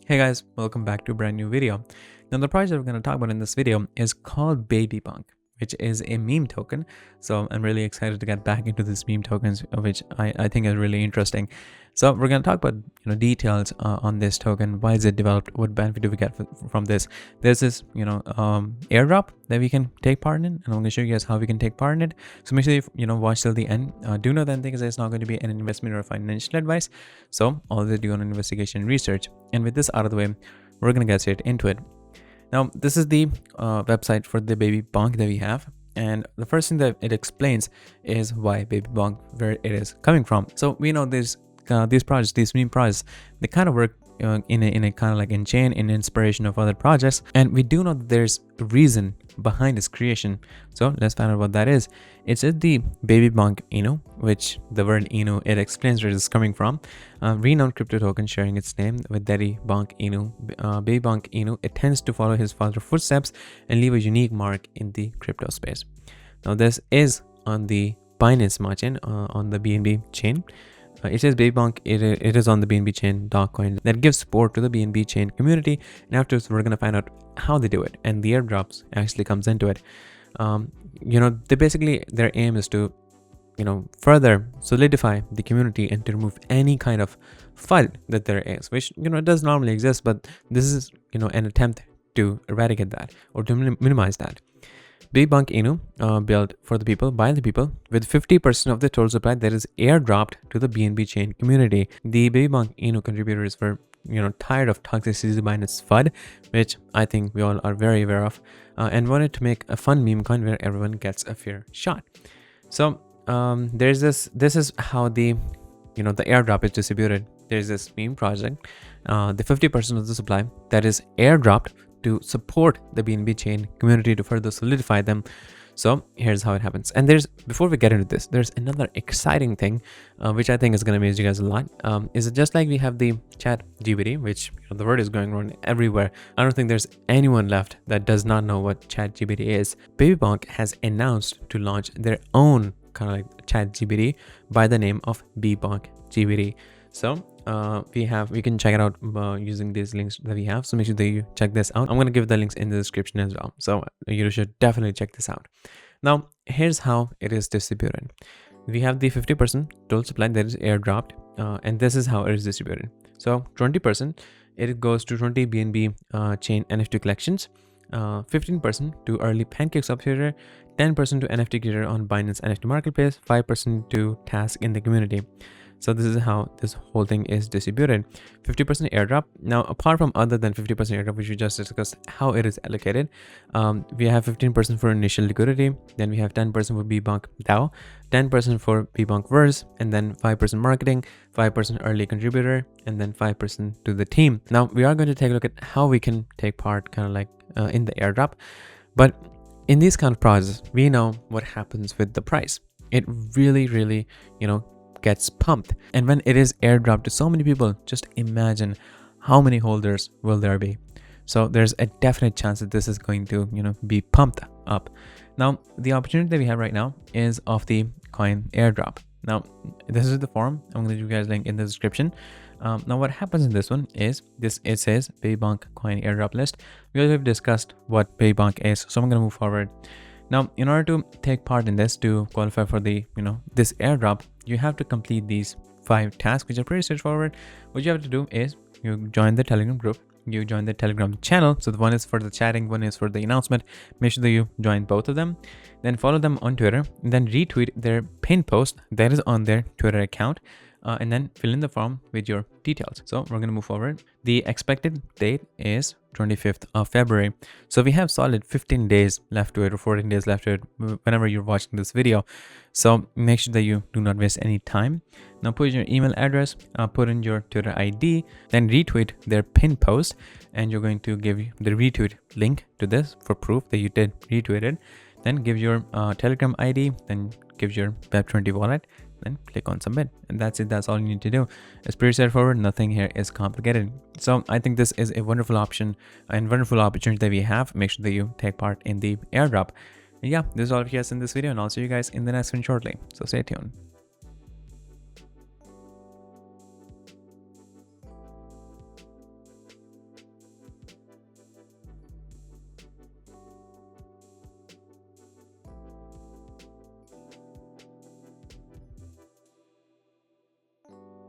Hey guys, welcome back to a brand new video. Now the project we're going to talk about in this video is called Baby Bonk, which is a meme token. So I'm really excited to get back into this meme tokens, which I think is really interesting. So we're going to talk about details on this token. Why is it developed? What benefit do we get from this? There's this airdrop that we can take part in, and I'm going to show you guys how we can take part in it. So make sure you watch till the end. Do know that thing is it's not going to be an investment or financial advice. So always do an investigation and research. And with this out of the way, we're going to get straight into it. Now, this is the website for the Baby Bonk that we have. And the first thing that it explains is why Baby Bonk, where it is coming from. So we know these projects, these meme projects, they kind of work in a kind of like in chain, in inspiration of other projects. And we do know that there's a reason behind its creation. So let's find out what that is. It's the Baby Bonk Inu, which the word Inu, it explains where it's coming from. Renowned crypto token sharing its name with Baby Bonk Inu. Baby Bonk Inu, it tends to follow his father's footsteps and leave a unique mark in the crypto space. Now this is on the Binance Smart Chain, on the BNB chain. It says Baby Bonk, it is on the BNB chain Dogecoin that gives support to the BNB chain community. And afterwards, we're going to find out how they do it. And the airdrops actually comes into it. They basically, their aim is to, further solidify the community and to remove any kind of FUD that there is, which, it does normally exist, but this is, an attempt to eradicate that or to minimize that. Baby Bonk Inu, built for the people, by the people, with 50% of the total supply that is airdropped to the BNB chain community. The Baby Bonk Inu contributors were, tired of toxicity by its FUD, which I think we all are very aware of, and wanted to make a fun meme coin where everyone gets a fair shot. So there's this is how the airdrop is distributed. There's this meme project, the 50% of the supply that is airdropped to support the BNB chain community to further solidify them. So here's how it happens. And before we get into this, there's another exciting thing, which I think is going to amaze you guys a lot. Is it just like we have the chat GPT, which the word is going around everywhere. I don't think there's anyone left that does not know what chat GPT is. Baby Bonk has announced to launch their own kind of like chat GPT by the name of B-Bonk GPT. So we can check it out using these links that we have. So make sure that you check this out. I'm going to give the links in the description as well. So you should definitely check this out. Now, here's how it is distributed. We have the 50% total supply that is airdropped, and this is how it is distributed. So 20%, it goes to 20 BNB chain NFT collections, 15% to early pancake subsidiary, 10% to NFT creator on Binance NFT marketplace, 5% to task in the community. So this is how this whole thing is distributed. 50% airdrop. Now, apart from other than 50% airdrop, which we just discussed how it is allocated, we have 15% for initial liquidity. Then we have 10% for B-Bonk DAO, 10% for B-Bonk Verse, and then 5% marketing, 5% early contributor, and then 5% to the team. Now, we are going to take a look at how we can take part kind of like in the airdrop. But in these kind of projects, we know what happens with the price. It really, gets pumped. And when it is airdropped to so many people, just imagine how many holders will there be. So there's a definite chance that this is going to be pumped up. Now the opportunity that we have right now is of the coin airdrop. Now this is the form. I'm going to give you guys a link in the description. Now what happens in this one is it says BabyBonkCoin airdrop list. We already have discussed what BabyBonk is, so I'm going to move forward. Now, in order to take part in this, to qualify for the, this airdrop, you have to complete these 5 tasks, which are pretty straightforward. What you have to do is you join the Telegram group, you join the Telegram channel. So the one is for the chatting, one is for the announcement. Make sure that you join both of them, then follow them on Twitter, and then retweet their pinned post that is on their Twitter account. And then fill in the form with your details. So we're going to move forward. The expected date is 25th of February. So we have solid 15 days left to it, or 14 days left to it whenever you're watching this video. So make sure that you do not waste any time. Now put in your email address, put in your Twitter ID, then retweet their pin post, and you're going to give the retweet link to this for proof that you did retweet it. Then give your Telegram ID, then give your Web20 wallet, then click on submit, and that's it. That's all you need to do. It's pretty straightforward. Nothing here is complicated. So I think this is a wonderful option and wonderful opportunity that we have. Make sure that you take part in the airdrop. And yeah, this is all of us in this video, and I'll see you guys in the next one shortly. So stay tuned.